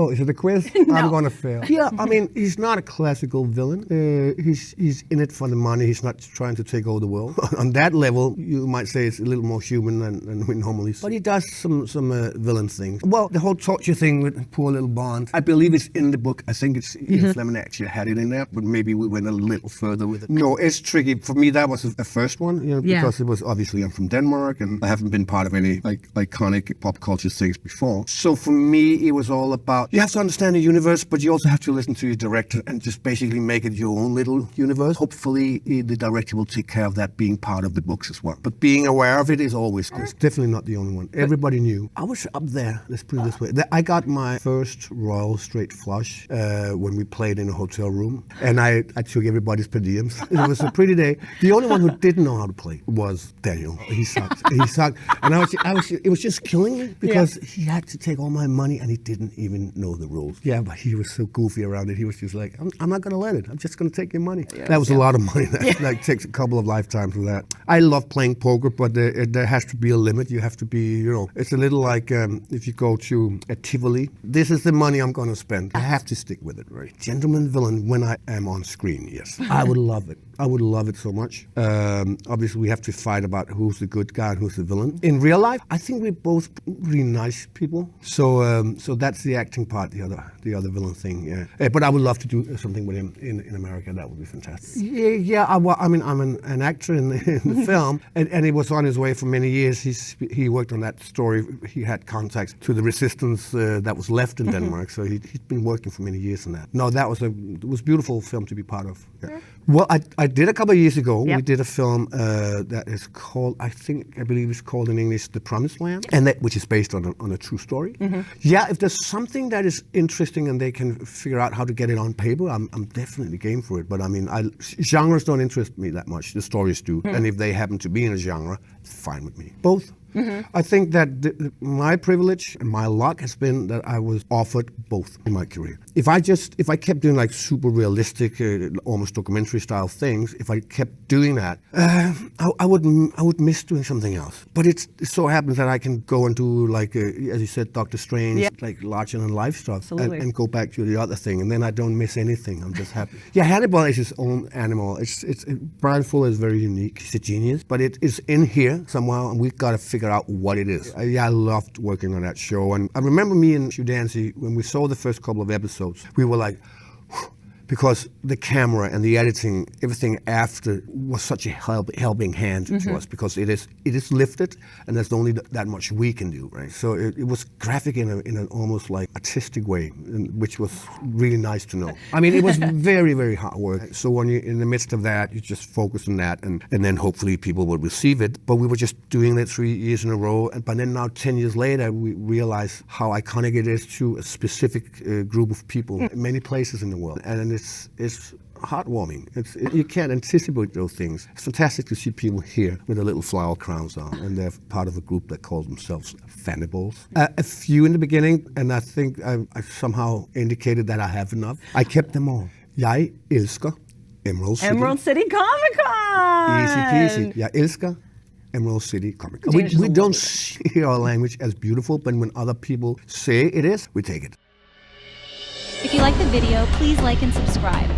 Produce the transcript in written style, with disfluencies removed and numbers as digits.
Oh, is it a quiz? No. I'm going to fail. Yeah, I mean, he's not a classical villain. He's in it for the money. He's not trying to take over the world. On that level, you might say it's a little more human than we normally see. But he does some villain things. Well, the whole torture thing with poor little Bond, I believe it's in the book. I think it's Ian Fleming actually had it in there, but maybe we went a little further with it. No, it's tricky. For me, that was the first one, because it was obviously I'm from Denmark and I haven't been part of any iconic pop culture things before. So for me, it was all about, you have to understand the universe, but you also have to listen to your director and just basically make it your own little universe. Hopefully, the director will take care of that being part of the books as well. But being aware of it is always good. It's definitely not the only one. Everybody knew. I was up there, let's put it this way. I got my first Royal straight flush when we played in a hotel room, and I took everybody's per diems. It was a pretty day. The only one who didn't know how to play was Daniel. He sucked. He sucked. And it was just killing me because he had to take all my money and he didn't even know the rules. Yeah, but he was so goofy around it. He was just like, I'm not going to let it. I'm just going to take your money. Yeah, that was a lot of money. That takes a couple of lifetimes of that. I love playing poker, but there has to be a limit. You have to be, it's a little like if you go to a Tivoli, this is the money I'm going to spend. I have to stick with it, right? Gentleman villain when I am on screen, yes. I would love it. I would love it so much. Obviously, we have to fight about who's the good guy and who's the villain. In real life, I think we're both really nice people. So that's the acting part, the other villain thing. Yeah. But I would love to do something with him in America. That would be fantastic. Yeah. I mean, I'm an actor in the film, and he was on his way for many years. He worked on that story. He had contacts to the resistance that was left in Denmark. So he'd been working for many years on that. No, it was a beautiful film to be part of. Yeah. Well, I did a couple of years ago. We did a film that is called, I believe it's called in English, The Promised Land, and which is based on a true story. Yeah, if there's something that is interesting and they can figure out how to get it on paper, I'm definitely game for it. But I mean, genres don't interest me that much. The stories do, and if they happen to be in a genre, it's fine with me. Both. I think that my privilege and my luck has been that I was offered both in my career. If I kept doing like super realistic, almost documentary style things, if I kept doing that, I would miss doing something else. But it so happens that I can go and do like, as you said, Doctor Strange, like larger than life stuff, and go back to the other thing, and then I don't miss anything. I'm just happy. Yeah, Hannibal is his own animal. Brian Fuller is very unique. He's a genius, but it is in here somehow, and we've got to figure out what it is. I loved working on that show, and I remember me and SheFantasy, when we saw the first couple of episodes, we were like, because the camera and the editing, everything after was such a helping hand to us, because it is lifted, and there's only that much we can do, right? So it was graphic in an almost like artistic way, which was really nice to know. I mean, it was very, very hard work. So when you're in the midst of that, you just focus on that, and then hopefully people will receive it. But we were just doing it 3 years in a row, but then now 10 years later, we realize how iconic it is to a specific group of people in many places in the world. And it's heartwarming. You can't anticipate those things. It's fantastic to see people here with the little flower crowns on, and they're part of a group that calls themselves Fannibals. A few in the beginning, and I think I somehow indicated that I have enough. I kept them all. Jeg elsker Emerald City. Emerald City Comic Con! Easy peasy. Jeg elsker Emerald City Comic Con. We don't see our language as beautiful, but when other people say it is, we take it. If you like the video, please like and subscribe.